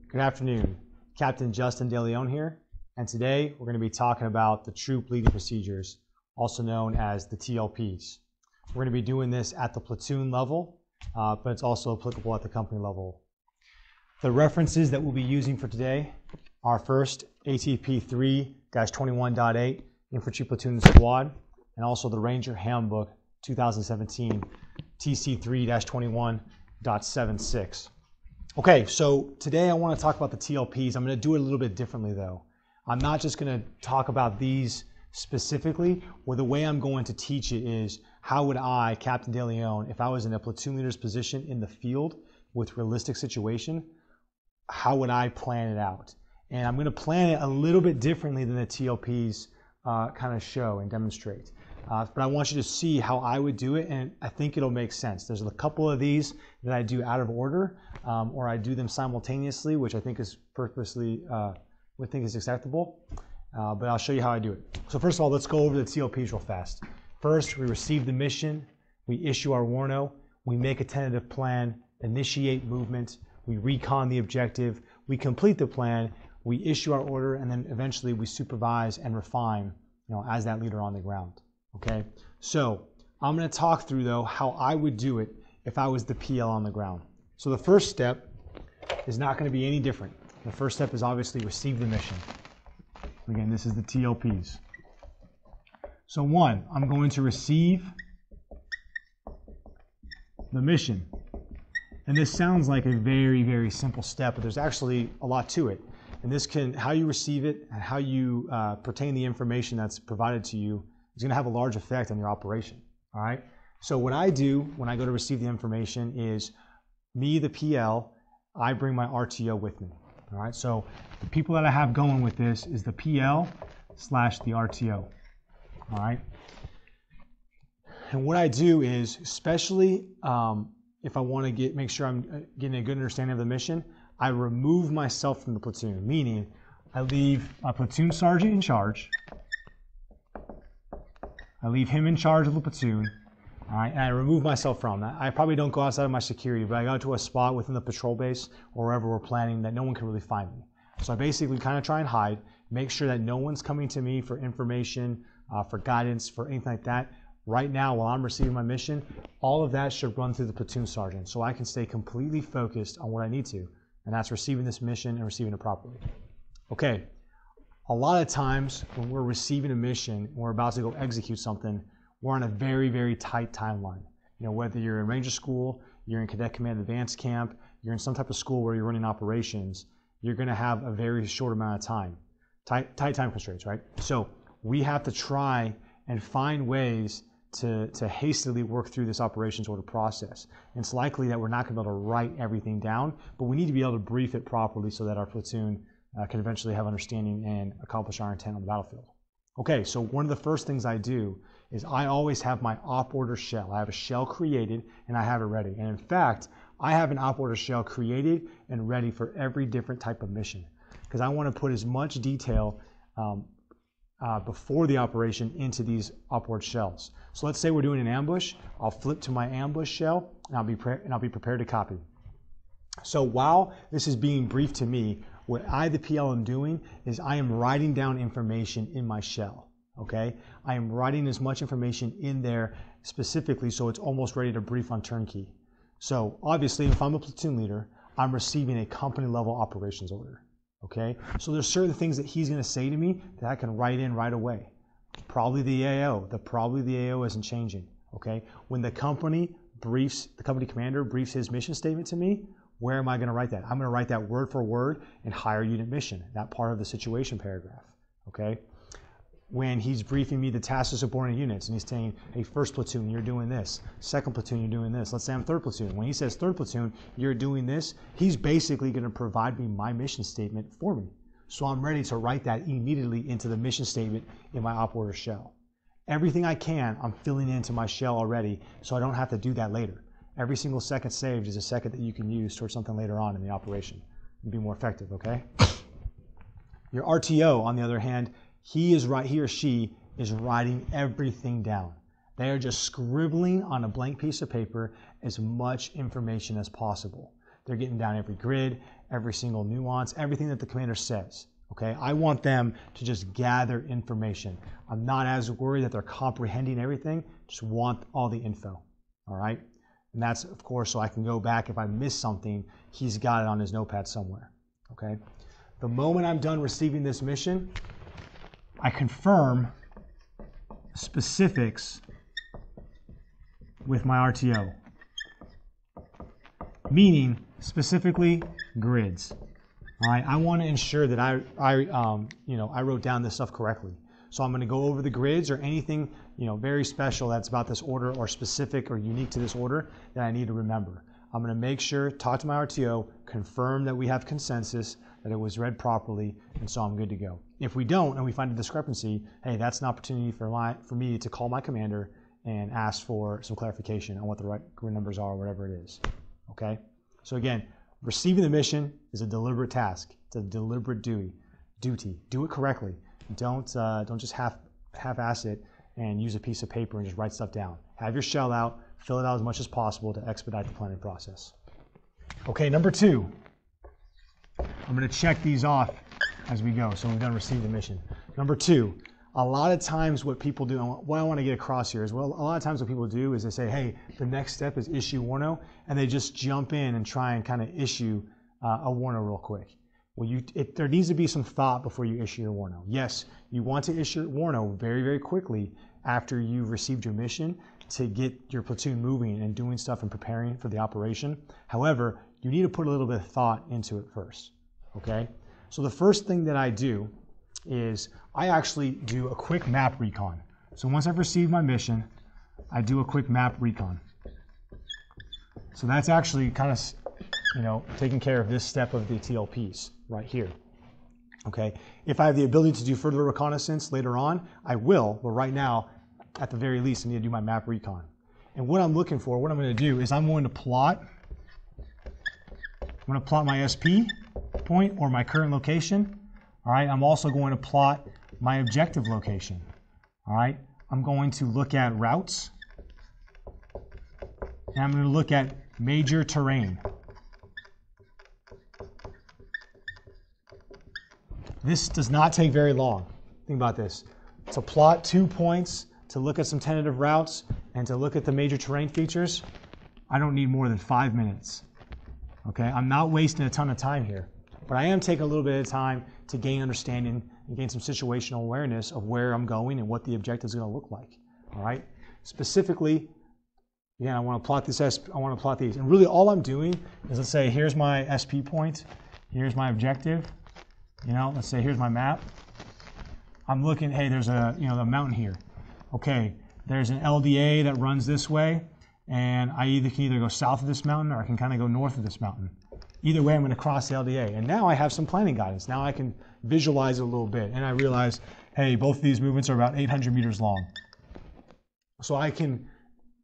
Good afternoon. Captain Justin DeLeon here, and today we're going to be talking about the troop leading procedures, also known as the TLPs. We're going to be doing this at the platoon level, but it's also applicable at the company level. The references that we'll be using for today are first ATP 3-21.8, Infantry Platoon and Squad, and also the Ranger Handbook 2017, TC 3-21.76. Okay, so today I want to talk about the TLPs. I'm going to do it a little bit differently though. I'm not just going to talk about these specifically, or the way I'm going to teach it is how would I, Captain DeLeon, if I was in a platoon leader's position in the field with realistic situation, how would I plan it out? And I'm going to plan it a little bit differently than the TLPs kind of show and demonstrate. But I want you to see how I would do it, and I think it'll make sense. There's a couple of these that I do out of order, or I do them simultaneously, which I think is would think is acceptable. But I'll show you how I do it. So first of all, let's go over the TLPs real fast. First, we receive the mission, we issue our warno, we make a tentative plan, initiate movement, we recon the objective, we complete the plan, we issue our order, and then eventually we supervise and refine, as that leader on the ground. Okay, so I'm going to talk through though how I would do it if I was the PL on the ground. So the first step is not going to be any different. The first step is obviously receive the mission. Again, this is the TLPs. So one, I'm going to receive the mission. And this sounds like a very, very simple step, but there's actually a lot to it. And how you receive it and how you pertain the information that's provided to you is going to have a large effect on your operation. All right. So what I do when I go to receive the information is me, the PL, I bring my RTO with me. All right. So the people that I have going with this is the PL / the RTO. All right. And what I do is, especially if I want to make sure I'm getting a good understanding of the mission, I remove myself from the platoon, meaning I leave my platoon sergeant in charge. I leave him in charge of the platoon, all right, and I remove myself from that. I probably don't go outside of my security, but I go to a spot within the patrol base or wherever we're planning that no one can really find me. So I basically kind of try and hide, make sure that no one's coming to me for information, for guidance, for anything like that. Right now, while I'm receiving my mission, all of that should run through the platoon sergeant so I can stay completely focused on what I need to, and that's receiving this mission and receiving it properly. Okay. A lot of times when we're receiving a mission and we're about to go execute something, we're on a very, very tight timeline. Whether you're in Ranger School, you're in Cadet Command Advanced Camp, you're in some type of school where you're running operations, you're going to have a very short amount of time. Tight time constraints, right? So we have to try and find ways to hastily work through this operations order process. And it's likely that we're not going to be able to write everything down, but we need to be able to brief it properly so that our platoon can eventually have understanding and accomplish our intent on the battlefield. Okay, so one of the first things I do is I always have my op order shell. I have a shell created and I have it ready. And in fact, I have an op order shell created and ready for every different type of mission because I want to put as much detail before the operation into these op order shells. So let's say we're doing an ambush. I'll flip to my ambush shell and I'll be prepared to copy. So while this is being briefed to me, what I, the PL, am doing is I am writing down information in my shell, okay? I am writing as much information in there specifically so it's almost ready to brief on turnkey. So obviously, if I'm a platoon leader, I'm receiving a company level operations order, okay? So there's certain things that he's gonna say to me that I can write in right away. Probably the AO, probably the AO isn't changing, okay? When the company commander briefs his mission statement to me, where am I going to write that? I'm going to write that word for word in higher unit mission, that part of the situation paragraph, okay? When he's briefing me the tasks of subordinate units and he's saying, hey, first platoon, you're doing this. Second platoon, you're doing this. Let's say I'm third platoon. When he says third platoon, you're doing this, he's basically going to provide me my mission statement for me. So I'm ready to write that immediately into the mission statement in my op order shell. Everything I can, I'm filling into my shell already so I don't have to do that later. Every single second saved is a second that you can use towards something later on in the operation and be more effective, okay? Your RTO, on the other hand, he or she is writing everything down. They are just scribbling on a blank piece of paper as much information as possible. they're getting down every grid, every single nuance, everything that the commander says. Okay, I want them to just gather information. I'm not as worried that they're comprehending everything, just want all the info. All right, and that's, of course, so I can go back if I miss something, he's got it on his notepad somewhere. Okay, the moment I'm done receiving this mission, I confirm specifics with my RTO, meaning specifically grids. All right, I want to ensure that I wrote down this stuff correctly. So I'm going to go over the grids or anything very special that's about this order or specific or unique to this order that I need to remember. I'm going to make sure, talk to my RTO, confirm that we have consensus, that it was read properly, and so I'm good to go. If we don't and we find a discrepancy, hey, that's an opportunity for me to call my commander and ask for some clarification on what the right grid numbers are, or whatever it is. Okay? So again, receiving the mission is a deliberate task. It's a deliberate duty. Do it correctly. Don't just half-ass it and use a piece of paper and just write stuff down. Have your shell out, fill it out as much as possible to expedite the planning process. Okay, number 2. I'm going to check these off as we go. So we've done receive the mission. Number 2, a lot of times what people do, and what I want to get across here is, well, a lot of times what people do is they say, hey, the next step is issue warno, and they just jump in and try and kind of issue a warno real quick. Well, there needs to be some thought before you issue your warno. Yes, you want to issue warno very, very quickly after you've received your mission to get your platoon moving and doing stuff and preparing for the operation. However, you need to put a little bit of thought into it first, okay? So the first thing that I do is I actually do a quick map recon. So once I've received my mission, I do a quick map recon. So that's actually kind of, taking care of this step of the TLPs right here. Okay. If I have the ability to do further reconnaissance later on, I will. But right now, at the very least, I need to do my map recon. And what I'm looking for, what I'm going to do is I'm going to plot my SP point or my current location. All right. I'm also going to plot my objective location. All right. I'm going to look at routes. And I'm going to look at major terrain. This does not take very long. Think about this. To plot 2 points, to look at some tentative routes, and to look at the major terrain features, I don't need more than 5 minutes. Okay, I'm not wasting a ton of time here, but I am taking a little bit of time to gain understanding and gain some situational awareness of where I'm going and what the objective is going to look like. All right, specifically, again, I want to plot this. I want to plot these, and really all I'm doing is, let's say here's my SP point, here's my objective. Let's say here's my map. I'm looking, hey, there's a mountain here. Okay, there's an LDA that runs this way, and I can either go south of this mountain or I can kind of go north of this mountain. Either way, I'm going to cross the LDA, and now I have some planning guidance. Now I can visualize it a little bit, and I realize, hey, both of these movements are about 800 meters long. So I can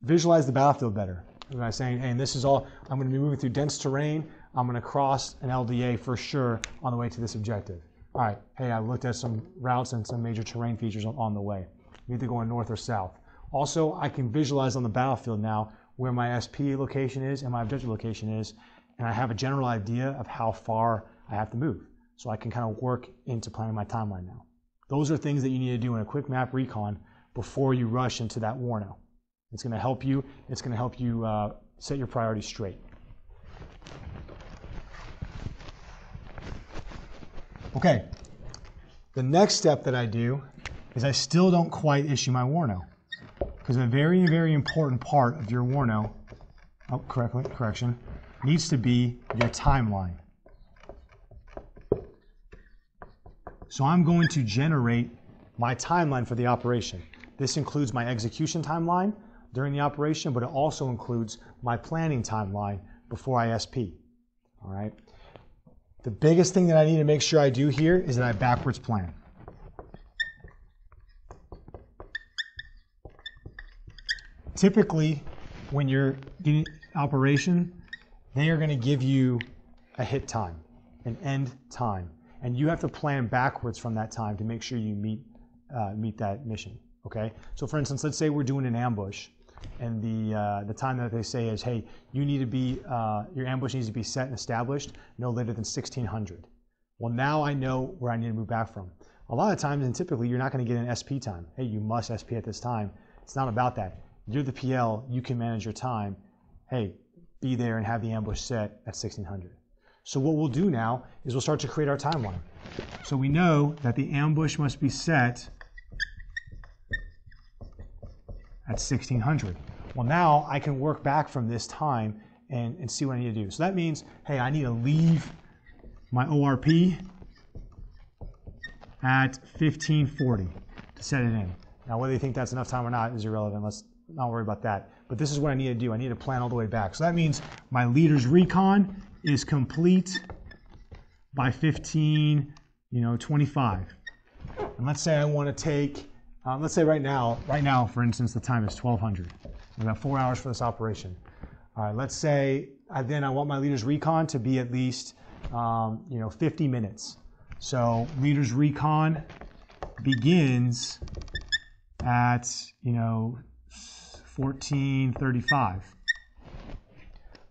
visualize the battlefield better by saying, hey, and this is all, I'm going to be moving through dense terrain. I'm going to cross an LDA for sure on the way to this objective. All right, hey, I looked at some routes and some major terrain features on the way. Either going north or south. Also, I can visualize on the battlefield now where my SP location is and my objective location is, and I have a general idea of how far I have to move. So I can kind of work into planning my timeline now. Those are things that you need to do in a quick map recon before you rush into that warno. It's going to help you. It's going to help you set your priorities straight. Okay, the next step that I do is I still don't quite issue my warno, because a very, very important part of your warno, needs to be your timeline. So I'm going to generate my timeline for the operation. This includes my execution timeline during the operation, but it also includes my planning timeline before I SP. All right. The biggest thing that I need to make sure I do here is that I backwards plan. Typically, when you're doing operation, they are going to give you a hit time, an end time, and you have to plan backwards from that time to make sure you meet that mission. Okay. So, for instance, let's say we're doing an ambush. and the time that they say is, hey, you need to be, your ambush needs to be set and established no later than 1600. Well, now I know where I need to move back from. A lot of times, and typically, you're not going to get an SP time. Hey, you must SP at this time. It's not about that. You're the PL. You can manage your time. Hey, be there and have the ambush set at 1600. So what we'll do now is we'll start to create our timeline. So we know that the ambush must be set at 1600. Well, now I can work back from this time and see what I need to do. So that means, hey, I need to leave my ORP at 1540 to set it in. Now, whether you think that's enough time or not is irrelevant. Let's not worry about that. But this is what I need to do. I need to plan all the way back. So that means my leader's recon is complete by 1525. And let's say I want to take, let's say right now, for instance, the time is 1200. I've got 4 hours for this operation. All right, let's say then I want my leader's recon to be at least 50 minutes. So leader's recon begins at 1435.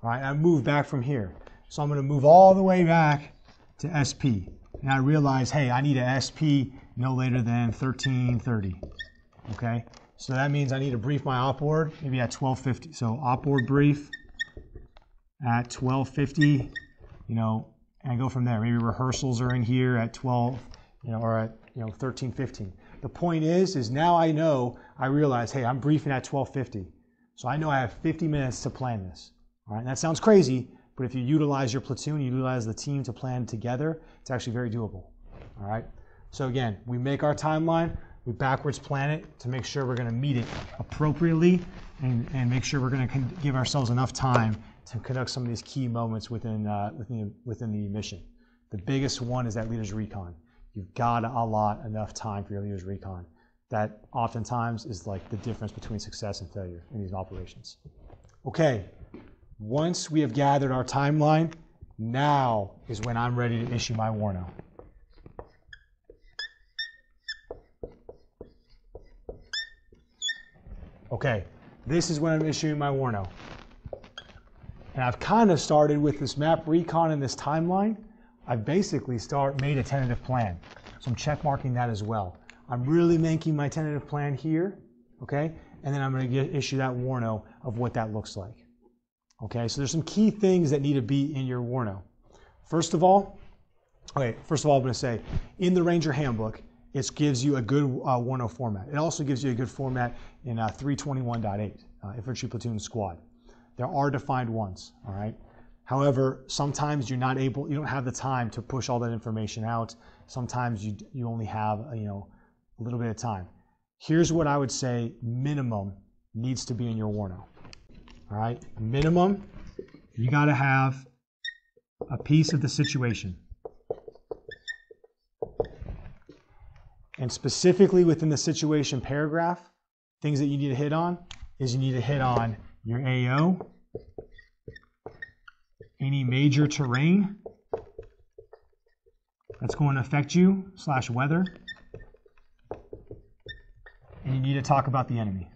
All right, I move back from here. So I'm going to move all the way back to SP. And I realize, hey, I need a SP no later than 1330. Okay, so that means I need to brief my op board maybe at 1250. So op board brief at 1250, and I go from there. Maybe rehearsals are in here at 12, or at 1315. The point is now I realize, hey, I'm briefing at 1250. So I know I have 50 minutes to plan this. All right, and that sounds crazy, but if you utilize your platoon, you utilize the team to plan together, it's actually very doable. All right. So again, we make our timeline, we backwards plan it to make sure we're going to meet it appropriately and make sure we're going to give ourselves enough time to conduct some of these key moments within the mission. The biggest one is that leader's recon. You've got to allot enough time for your leader's recon. That oftentimes is like the difference between success and failure in these operations. Okay, once we have gathered our timeline, now is when I'm ready to issue my warno. Okay, this is when I'm issuing my warno. And I've kind of started with this map recon and this timeline. I've basically made a tentative plan. So I'm check marking that as well. I'm really making my tentative plan here, okay? And then I'm going to issue that warno of what that looks like. Okay, so there's some key things that need to be in your warno. First of all, I'm going to say, in the Ranger Handbook, it gives you a good warno format. It also gives you a good format in 321.8, Infantry Platoon Squad. There are defined ones, all right? However, sometimes you don't have the time to push all that information out. Sometimes you only have a little bit of time. Here's what I would say minimum needs to be in your warno. All right, minimum, you got to have a piece of the situation. And specifically within the situation paragraph, things that you need to hit on is you need to hit on your AO, any major terrain that's going to affect you / weather, and you need to talk about the enemy.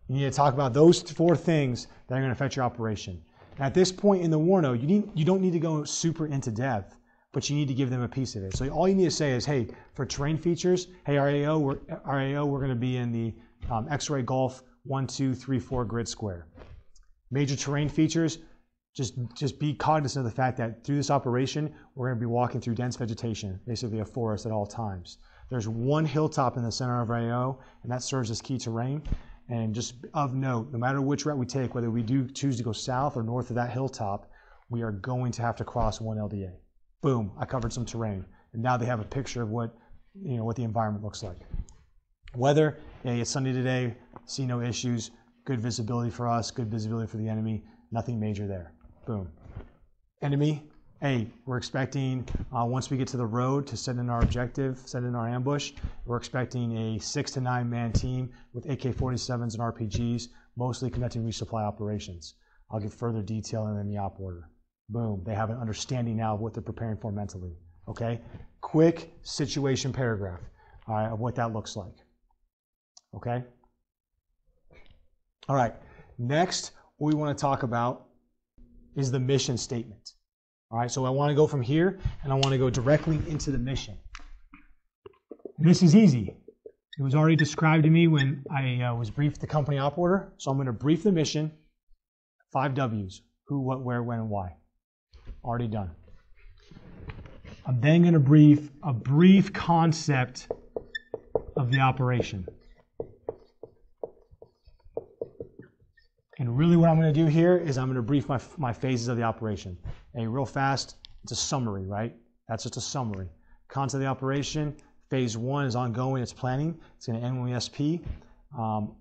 You need to talk about those 4 things that are going to affect your operation. And at this point in the warno, you don't need to go super into depth, but you need to give them a piece of it. So all you need to say is, hey, for terrain features, hey, our AO, we're going to be in the X-ray Gulf 1, 2, 3, 4 grid square. Major terrain features, just be cognizant of the fact that through this operation, we're going to be walking through dense vegetation, basically a forest at all times. There's one hilltop in the center of our AO, and that serves as key terrain. And just of note, no matter which route we take, whether we do choose to go south or north of that hilltop, we are going to have to cross one LDA. Boom, I covered some terrain. And now they have a picture of what the environment looks like. Weather, it's sunny today, see no issues, good visibility for us, good visibility for the enemy, nothing major there. Boom. Enemy, hey, we're expecting, once we get to the road to set in our objective, set in our ambush, we're expecting a 6 to 9 man team with AK-47s and RPGs, mostly conducting resupply operations. I'll give further detail in the op order. Boom, they have an understanding now of what they're preparing for mentally. Okay, quick situation paragraph, all right, of what that looks like. Okay? All right. Next, what we want to talk about is the mission statement. All right, so I want to go from here, and I want to go directly into the mission. And this is easy. It was already described to me when I was briefed the company op order. So I'm going to brief the mission, 5 W's, who, what, where, when, and why. Already done. I'm then going to brief a brief concept of the operation. And really what I'm going to do here is I'm going to brief my phases of the operation. And real fast, it's a summary, right? That's just a summary. Concept of the operation, phase 1 is ongoing, it's planning. It's going to end when we SP.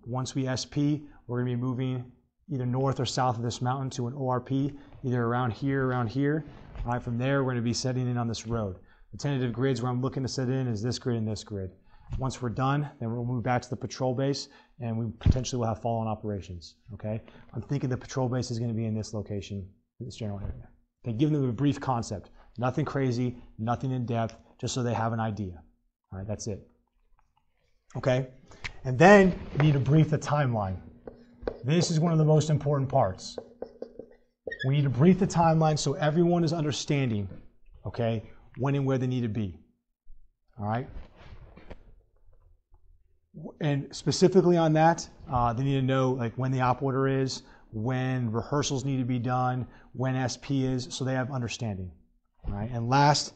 Once we SP, we're going to be moving either north or south of this mountain to an ORP, either around here. All right, from there, we're going to be setting in on this road. The tentative grids where I'm looking to set in is this grid and this grid. Once we're done, then we'll move back to the patrol base, and we potentially will have follow-on operations, okay? I'm thinking the patrol base is going to be in this location, in this general area. Okay, giving them a brief concept. Nothing crazy, nothing in depth, just so they have an idea. All right, that's it. Okay? And then you need to brief the timeline. This is one of the most important parts. We need to brief the timeline so everyone is understanding, okay, when and where they need to be. All right? And specifically on that, they need to know like when the op order is, when rehearsals need to be done, when SP is, so they have understanding. All right? And last,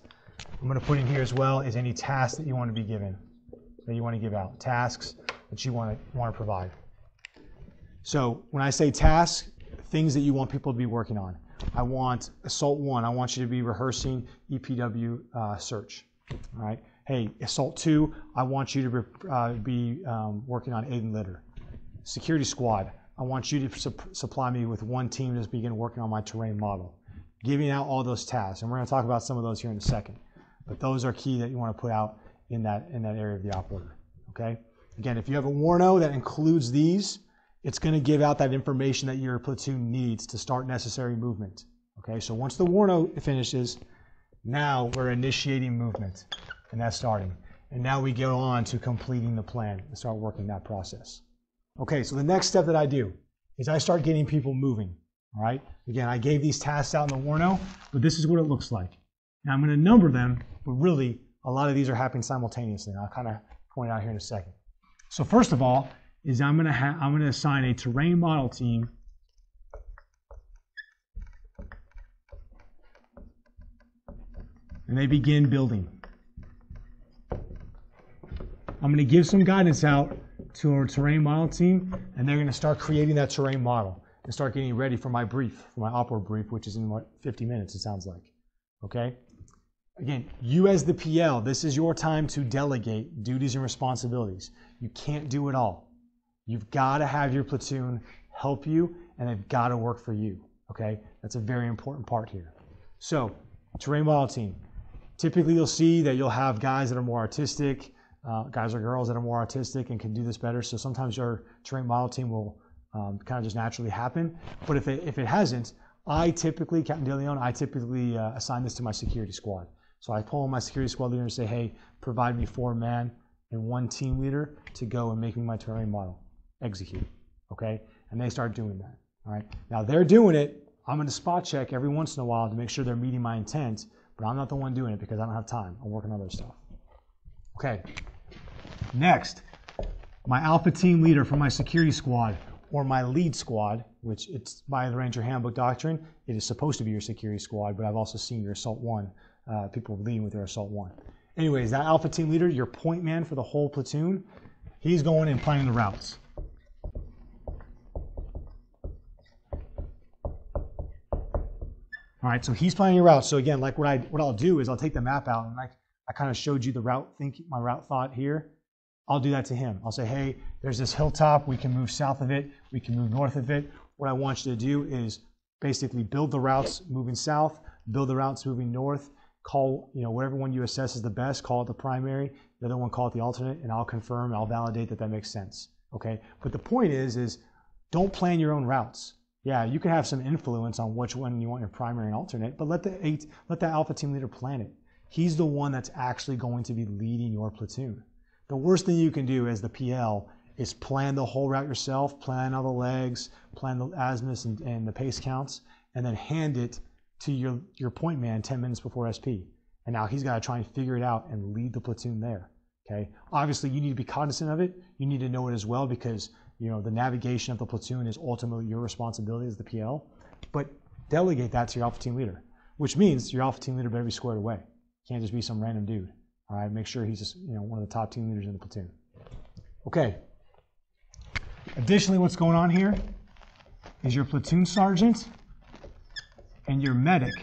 I'm going to put in here as well is any tasks that you want to be given, that you want to give out, tasks that you want to provide. So when I say tasks, things that you want people to be working on. I want Assault 1, I want you to be rehearsing EPW search. All right? Hey, Assault 2, I want you to be working on aid and litter. Security Squad, I want you to supply me with one team to begin working on my terrain model. Giving out all those tasks, and we're going to talk about some of those here in a second. But those are key that you want to put out in that area of the op order. Okay? Again, if you have a warno that includes these, it's going to give out that information that your platoon needs to start necessary movement. Okay? So once the warno finishes, now we're initiating movement, and that's starting. And now we go on to completing the plan and start working that process. Okay, so the next step that I do is I start getting people moving. All right? Again, I gave these tasks out in the warno, but this is what it looks like. Now I'm going to number them, but really a lot of these are happening simultaneously. And I'll kind of point out here in a second. So first of all, is I'm going to assign a terrain model team and they begin building. I'm going to give some guidance out to our terrain model team, and they're going to start creating that terrain model and start getting ready for my brief, for my op-ord brief, which is in what, 50 minutes, it sounds like. Okay? Again, you as the PL, this is your time to delegate duties and responsibilities. You can't do it all. You've got to have your platoon help you, and they've got to work for you. Okay? That's a very important part here. So, terrain model team. Typically, you'll see that you'll have guys that are more artistic, guys or girls that are more artistic and can do this better. So sometimes your terrain model team will kind of just naturally happen. But if it hasn't, Captain De Leon, I typically assign this to my security squad. So I pull in my security squad leader and say, hey, provide me 4 man and 1 team leader to go and make me my terrain model. Execute. Okay? And they start doing that. All right? Now they're doing it. I'm going to spot check every once in a while to make sure they're meeting my intent, but I'm not the one doing it because I don't have time. I'm working on other stuff. Okay. Next, my alpha team leader for my security squad, or my lead squad, which it's by the Ranger Handbook Doctrine, it is supposed to be your security squad, but I've also seen your Assault 1, people leading with their Assault 1. Anyways, that alpha team leader, your point man for the whole platoon, he's going and planning the routes. All right, so he's planning your routes. So again, like what I'll do is I'll take the map out, and I kind of showed you the route my route thought here. I'll do that to him. I'll say, hey, there's this hilltop. We can move south of it. We can move north of it. What I want you to do is basically build the routes moving south, build the routes moving north, call, whatever one you assess is the best, call it the primary, the other one call it the alternate, and I'll confirm, I'll validate that makes sense. Okay? But the point is don't plan your own routes. Yeah, you can have some influence on which one you want your primary and alternate, but let the alpha team leader plan it. He's the one that's actually going to be leading your platoon. The worst thing you can do as the PL is plan the whole route yourself, plan all the legs, plan the azimuths and the pace counts, and then hand it to your point man 10 minutes before SP. And now he's got to try and figure it out and lead the platoon there. Okay. Obviously, you need to be cognizant of it. You need to know it as well because the navigation of the platoon is ultimately your responsibility as the PL. But delegate that to your Alpha Team Leader, which means your Alpha Team Leader better be squared away. Can't just be some random dude. All right. Make sure he's just one of the top team leaders in the platoon. Okay. Additionally, what's going on here is your platoon sergeant and your medic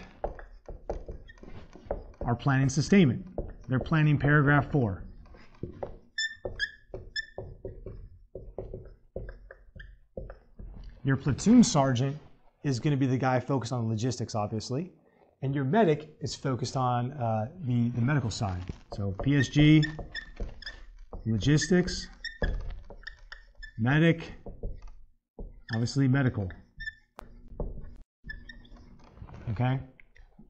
are planning sustainment. They're planning paragraph 4. Your platoon sergeant is going to be the guy focused on logistics, obviously, and your medic is focused on the medical side. So PSG, logistics, medic, obviously medical. Okay?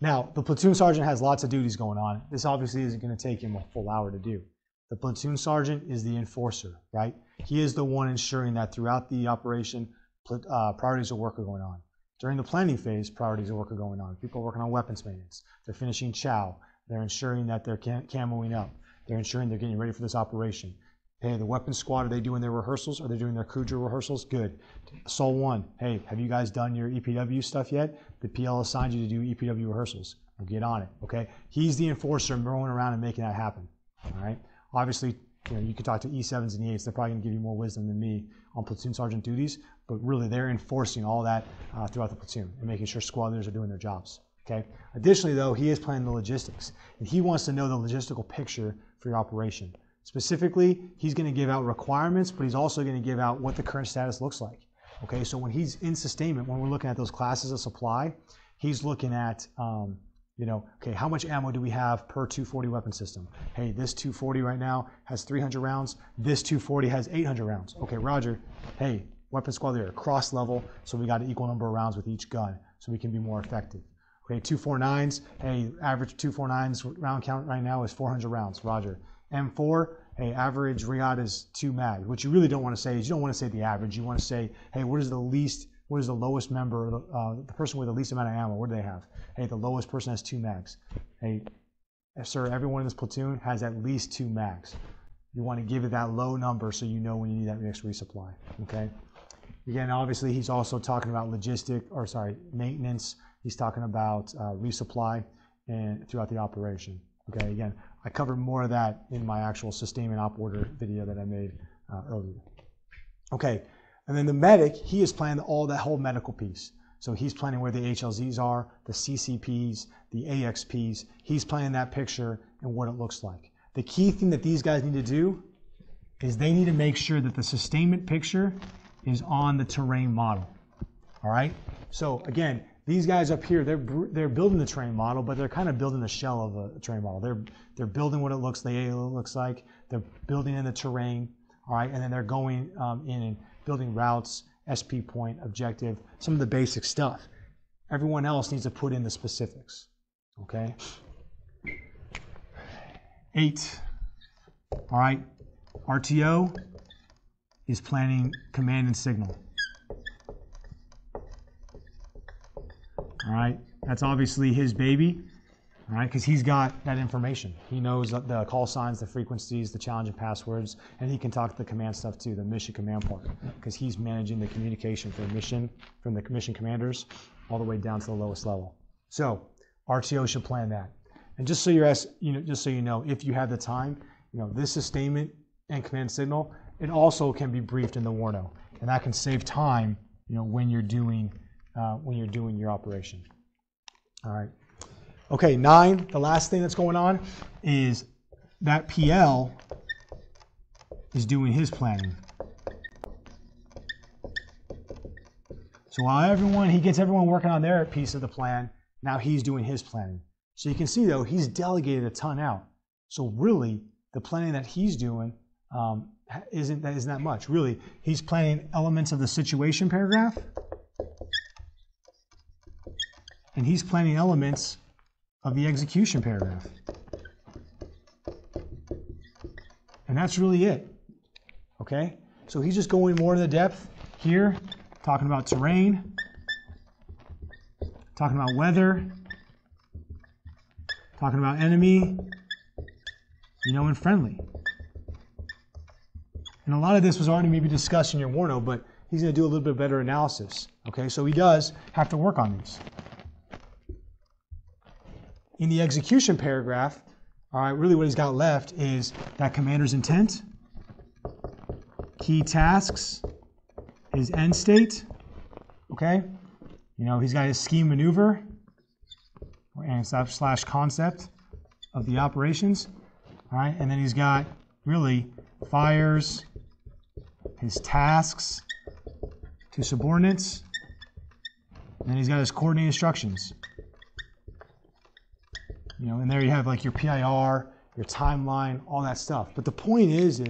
Now, the platoon sergeant has lots of duties going on. This obviously isn't going to take him a full hour to do. The platoon sergeant is the enforcer, right? He is the one ensuring that throughout the operation, priorities of work are going on. During the planning phase, priorities of work are going on. People are working on weapons maintenance. They're finishing chow. They're ensuring that they're camoing up. They're ensuring they're getting ready for this operation. Hey, the weapons squad, are they doing their rehearsals? Are they doing their crew drill rehearsals? Good. Sol 1, hey, have you guys done your EPW stuff yet? The PL assigned you to do EPW rehearsals. Well, get on it, okay? He's the enforcer rolling around and making that happen, all right? Obviously, you can talk to E7s and E8s. They're probably going to give you more wisdom than me on platoon sergeant duties, but really they're enforcing all that throughout the platoon and making sure squad leaders are doing their jobs, okay? Additionally, though, he is planning the logistics, and he wants to know the logistical picture for your operation. Specifically, he's going to give out requirements, but he's also going to give out what the current status looks like. Okay, so when he's in sustainment, when we're looking at those classes of supply, he's looking at, okay, how much ammo do we have per 240 weapon system? Hey, this 240 right now has 300 rounds. This 240 has 800 rounds. Okay, Roger. Hey, weapon squad leader, cross level, so we got an equal number of rounds with each gun, so we can be more effective. Okay, 249s. Hey, average 249s round count right now is 400 rounds. Roger. M4, hey, average Riyadh is 2 mag. What you really don't want to say is you don't want to say the average. You want to say, hey, what is the lowest member, the person with the least amount of ammo, what do they have? Hey, the lowest person has 2 mags. Hey, sir, everyone in this platoon has at least 2 mags. You want to give it that low number so you know when you need that next resupply, okay? Again, obviously, he's also talking about maintenance. He's talking about resupply and throughout the operation. Okay, again, I covered more of that in my actual sustainment op order video that I made earlier. Okay, and then the medic, he is planning that whole medical piece. So he's planning where the HLZs are, the CCPs, the AXPs. He's planning that picture and what it looks like. The key thing that these guys need to do is they need to make sure that the sustainment picture is on the terrain model. All right? So again, these guys up here, they're building the terrain model, but they're kind of building the shell of a terrain model. They're building what it looks like. They're building in the terrain, all right, and then they're going in and building routes, SP point, objective, some of the basic stuff. Everyone else needs to put in the specifics, okay? 8, all right, RTO is planning command and signal. All right, that's obviously his baby, all right, because he's got that information. He knows the call signs, the frequencies, the challenge and passwords, and he can talk the command stuff too, the mission command part, because he's managing the communication from the mission commanders all the way down to the lowest level. So RTO should plan that. And just so you know, if you have the time, this sustainment and command signal, it also can be briefed in the Warno, and that can save time, when you're doing your operation. All right. Okay, 9, the last thing that's going on is that PL is doing his planning. So while he gets everyone working on their piece of the plan, now he's doing his planning. So you can see, though, he's delegated a ton out. So really, the planning that he's doing isn't that much. Really, he's planning elements of the situation paragraph, and he's planning elements of the execution paragraph. And that's really it, okay? So he's just going more into the depth here, talking about terrain, talking about weather, talking about enemy, and friendly. And a lot of this was already maybe discussed in your Warno, but he's going to do a little bit better analysis. Okay, so he does have to work on these. In the execution paragraph, all right, really what he's got left is that commander's intent, key tasks, his end state, okay? He's got his scheme maneuver and / concept of the operations, all right? And then he's got really fires, his tasks to subordinates, and then he's got his coordinate instructions. And there you have like your PIR, your timeline, all that stuff. But the point is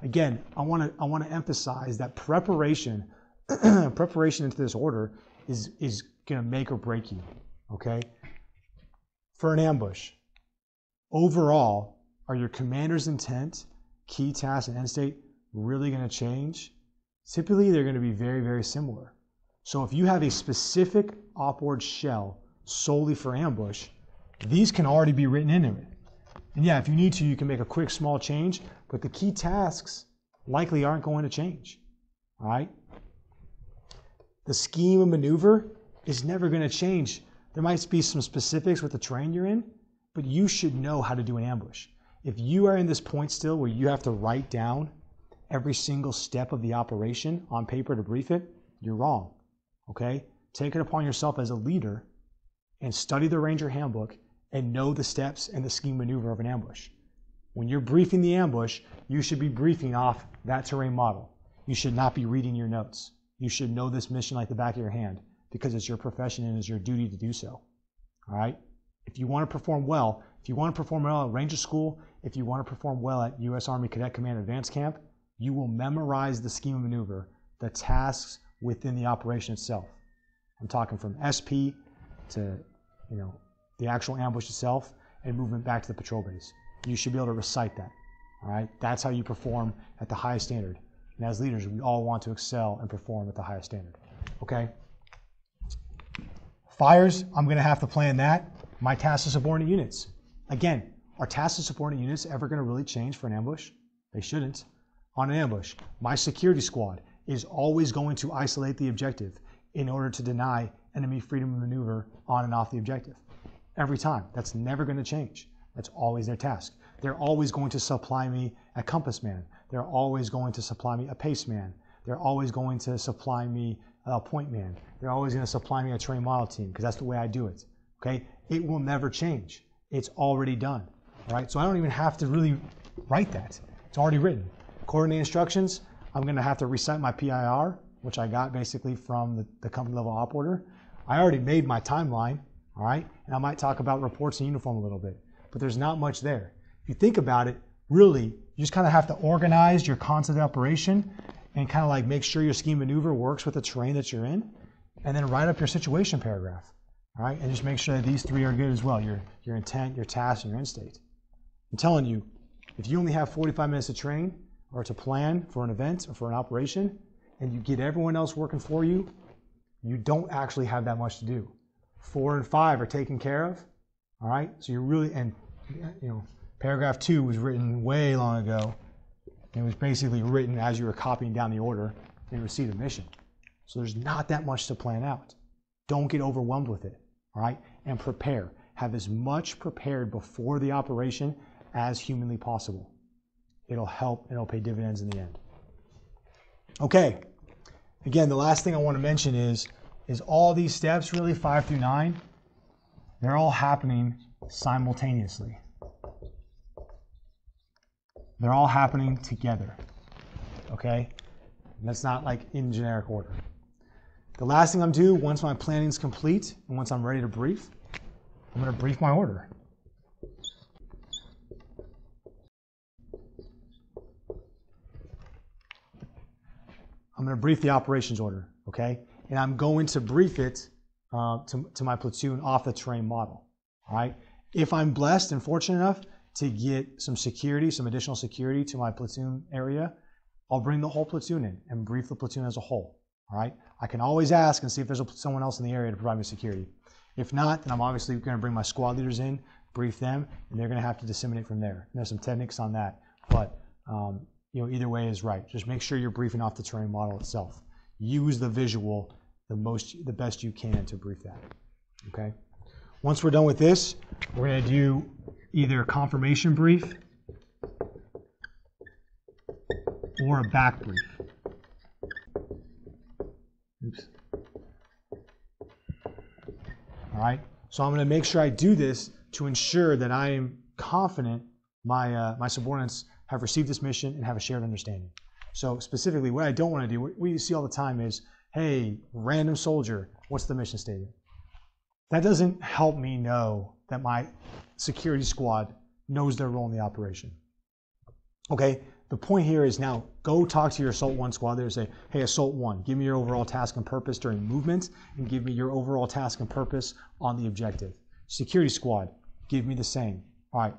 again, I want to emphasize that preparation into this order is going to make or break you. Okay? For an ambush, overall, are your commander's intent, key task, and end state really going to change? Typically, they're going to be very, very similar. So if you have a specific op-ord shell solely for ambush, these can already be written into it. And yeah, if you need to, you can make a quick small change, but the key tasks likely aren't going to change. All right? The scheme of maneuver is never going to change. There might be some specifics with the terrain you're in, but you should know how to do an ambush. If you are in this point still where you have to write down every single step of the operation on paper to brief it, you're wrong. Okay? Take it upon yourself as a leader and study the Ranger Handbook and know the steps and the scheme maneuver of an ambush. When you're briefing the ambush, you should be briefing off that terrain model. You should not be reading your notes. You should know this mission like the back of your hand because it's your profession and it's your duty to do so. All right? If you want to perform well, at Ranger School, if you want to perform well at U.S. Army Cadet Command Advanced Camp, you will memorize the scheme of maneuver, the tasks within the operation itself. I'm talking from SP to, the actual ambush itself and movement back to the patrol base. You should be able to recite that. All right? That's how you perform at the highest standard. And as leaders, we all want to excel and perform at the highest standard. Okay? Fires, I'm going to have to plan that. My tasks to subordinate units. Again, are tasks to subordinate units ever going to really change for an ambush? They shouldn't. On an ambush, my security squad is always going to isolate the objective in order to deny enemy freedom of maneuver on and off the objective. Every time. That's never going to change. That's always their task. They're always going to supply me a compass man. They're always going to supply me a pace man. They're always going to supply me a point man. They're always going to supply me a terrain model team because that's the way I do it. Okay? It will never change. It's already done. All right? So I don't even have to really write that. It's already written. Coordinate instructions, I'm going to have to recite my PIR, which I got basically from the company level op order. I already made my timeline. All right? And I might talk about reports and uniform a little bit, but there's not much there. If you think about it, really, you just kind of have to organize your concept of operation and kind of like make sure your scheme maneuver works with the terrain that you're in, and then write up your situation paragraph. All right? And just make sure that these three are good as well, your intent, your task, and your end state. I'm telling you, if you only have 45 minutes to train or to plan for an event or for an operation, and you get everyone else working for you, you don't actually have that much to do. 4 and 5 are taken care of. All right? So you're really, and paragraph 2 was written way long ago. And it was basically written as you were copying down the order in receipt of mission. So there's not that much to plan out. Don't get overwhelmed with it. All right? And prepare. Have as much prepared before the operation as humanly possible. It'll help and it'll pay dividends in the end. Okay. Again, the last thing I want to mention is all these steps, really 5 through 9, they're all happening simultaneously. They're all happening together. Okay? And that's not like in generic order. The last thing I'm doing, once my planning is complete and once I'm ready to brief, I'm going to brief my order. I'm going to brief the operations order, okay? And I'm going to brief it to my platoon off the terrain model, all right? If I'm blessed and fortunate enough to get some security, some additional security to my platoon area, I'll bring the whole platoon in and brief the platoon as a whole. All right. I can always ask and see if there's someone else in the area to provide me security. If not, then I'm obviously going to bring my squad leaders in, brief them, and they're going to have to disseminate from there. And there's some techniques on that, but either way is right. Just make sure you're briefing off the terrain model itself. Use the visual the best you can to brief that. Okay. Once we're done with this, we're going to do either a confirmation brief or a back brief. Oops. All right. So I'm going to make sure I do this to ensure that I am confident my subordinates have received this mission and have a shared understanding. So specifically, what I don't want to do, what you see all the time is, hey, random soldier, what's the mission statement? That doesn't help me know that my security squad knows their role in the operation. Okay, the point here is now go talk to your Assault 1 squad leader and say, hey, Assault 1, give me your overall task and purpose during movement and give me your overall task and purpose on the objective. Security squad, give me the same. All right,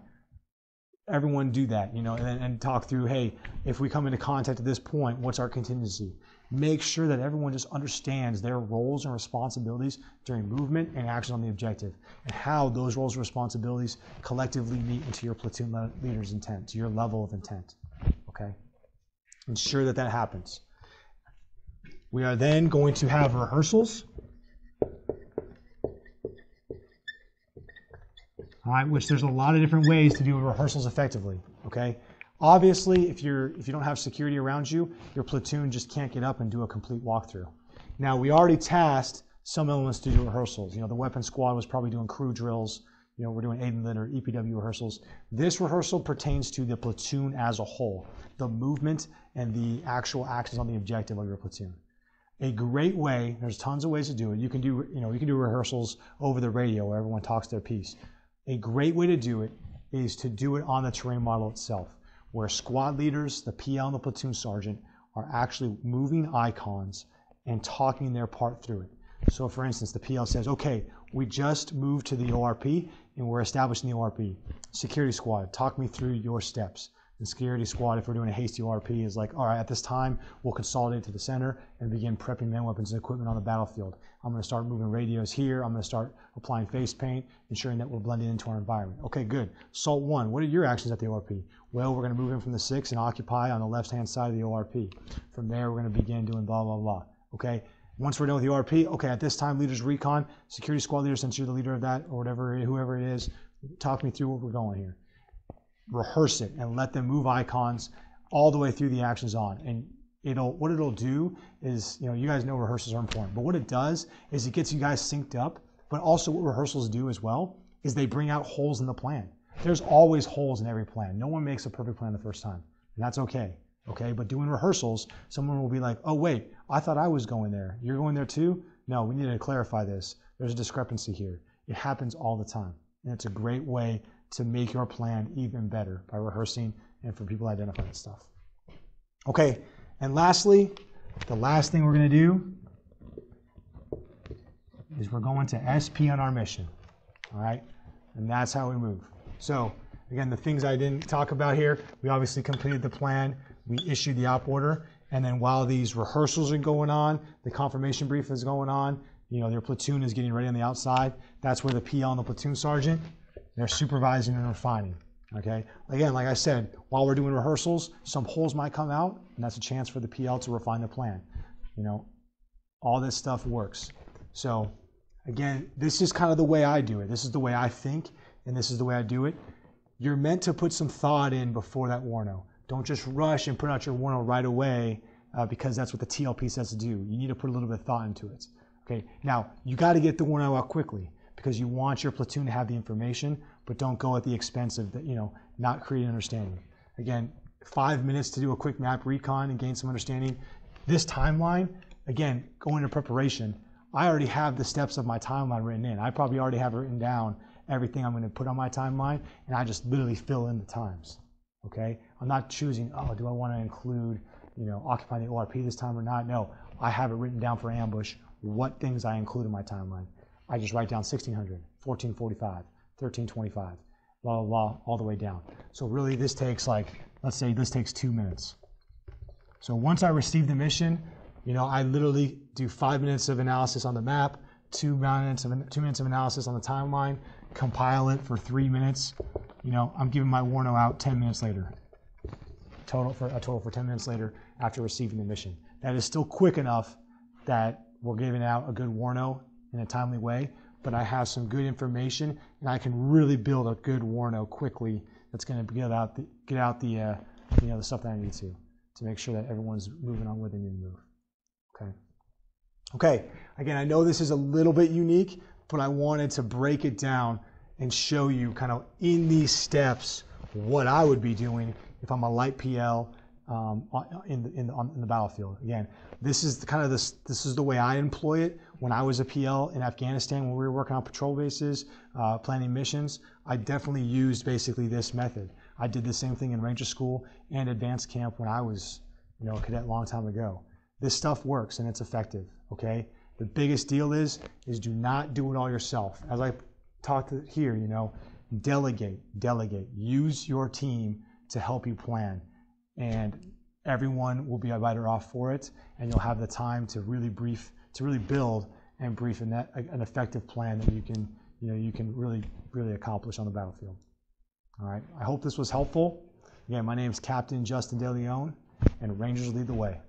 everyone do that, and talk through, hey, if we come into contact at this point, what's our contingency? Make sure that everyone just understands their roles and responsibilities during movement and action on the objective, and how those roles and responsibilities collectively meet into your platoon leader's intent, to your level of intent. Okay? Ensure that happens. We are then going to have rehearsals. All right, which there's a lot of different ways to do rehearsals effectively. Okay? Obviously, if you don't have security around you, your platoon just can't get up and do a complete walkthrough. Now, we already tasked some elements to do rehearsals. The weapon squad was probably doing crew drills. We're doing aid and lit or EPW rehearsals. This rehearsal pertains to the platoon as a whole, the movement and the actual actions on the objective of your platoon. A great way, there's tons of ways to do it. You can do rehearsals over the radio where everyone talks their piece. A great way to do it is to do it on the terrain model itself, where squad leaders, the PL and the platoon sergeant are actually moving icons and talking their part through it. So for instance, the PL says, okay, we just moved to the ORP and we're establishing the ORP. Security squad, talk me through your steps. And security squad, if we're doing a hasty ORP, is like, all right, at this time, we'll consolidate to the center and begin prepping men, weapons, and equipment on the battlefield. I'm going to start moving radios here. I'm going to start applying face paint, ensuring that we're blending into our environment. Okay, good. Assault 1, what are your actions at the ORP? Well, we're going to move in from the 6 and occupy on the left-hand side of the ORP. From there, we're going to begin doing blah, blah, blah. Okay, once we're done with the ORP, okay, at this time, leaders recon, security squad leader, since you're the leader of that, or whatever, whoever it is, talk me through what we're going here. Rehearse it and let them move icons all the way through the actions on. And what it'll do is, you guys know rehearsals are important, but what it does is it gets you guys synced up, but also what rehearsals do as well is they bring out holes in the plan. There's always holes in every plan. No one makes a perfect plan the first time, and that's okay. Okay, but doing rehearsals, someone will be like, oh wait, I thought I was going there. You're going there too? No, we need to clarify this. There's a discrepancy here. It happens all the time, and it's a great way to make your plan even better by rehearsing and for people to identify that stuff. Okay, and lastly, the last thing we're going to do is we're going to SP on our mission. All right, and that's how we move. So again, the things I didn't talk about here, we obviously completed the plan, we issued the op order, and then while these rehearsals are going on, the confirmation brief is going on, their platoon is getting ready on the outside. That's where the PL and the platoon sergeant, they're supervising and refining. Okay. Again, like I said, while we're doing rehearsals, some holes might come out, and that's a chance for the PL to refine the plan. All this stuff works. So again, this is kind of the way I do it. This is the way I think, and this is the way I do it. You're meant to put some thought in before that warno. Don't just rush and put out your warno right away because that's what the TLP says to do. You need to put a little bit of thought into it. Okay. Now, you got to get the warno out quickly, because you want your platoon to have the information, but don't go at the expense of not creating understanding. Again, 5 minutes to do a quick map recon and gain some understanding. This timeline, again, going into preparation, I already have the steps of my timeline written in. I probably already have written down everything I'm going to put on my timeline, and I just literally fill in the times. Okay? I'm not choosing, oh, do I want to include, occupying the ORP this time or not? No, I have it written down for ambush, what things I include in my timeline. I just write down 1600, 1445, 1325, blah, blah, blah, all the way down. So really this takes let's say this takes 2 minutes. So once I receive the mission, I literally do 5 minutes of analysis on the map, 2 minutes of analysis on the timeline, compile it for 3 minutes. I'm giving my warno out 10 minutes later. A total for 10 minutes later after receiving the mission. That is still quick enough that we're giving out a good warno in a timely way, but I have some good information and I can really build a good warno quickly that's going to get out the stuff that I need to make sure that everyone's moving on where they need to move. Okay. Again, I know this is a little bit unique, but I wanted to break it down and show you kind of in these steps what I would be doing if I'm a light PL in the battlefield. Again, this is the way I employ it. When I was a PL in Afghanistan, when we were working on patrol bases, planning missions, I definitely used basically this method. I did the same thing in Ranger School and Advanced Camp when I was a cadet a long time ago. This stuff works and it's effective, okay? The biggest deal is do not do it all yourself. As I talked here, delegate. Use your team to help you plan, and everyone will be better off for it, and you'll have the time to really build and brief an effective plan that you can really accomplish on the battlefield. All right. I hope this was helpful. Again, my name is Captain Justin De Leon, and Rangers lead the way.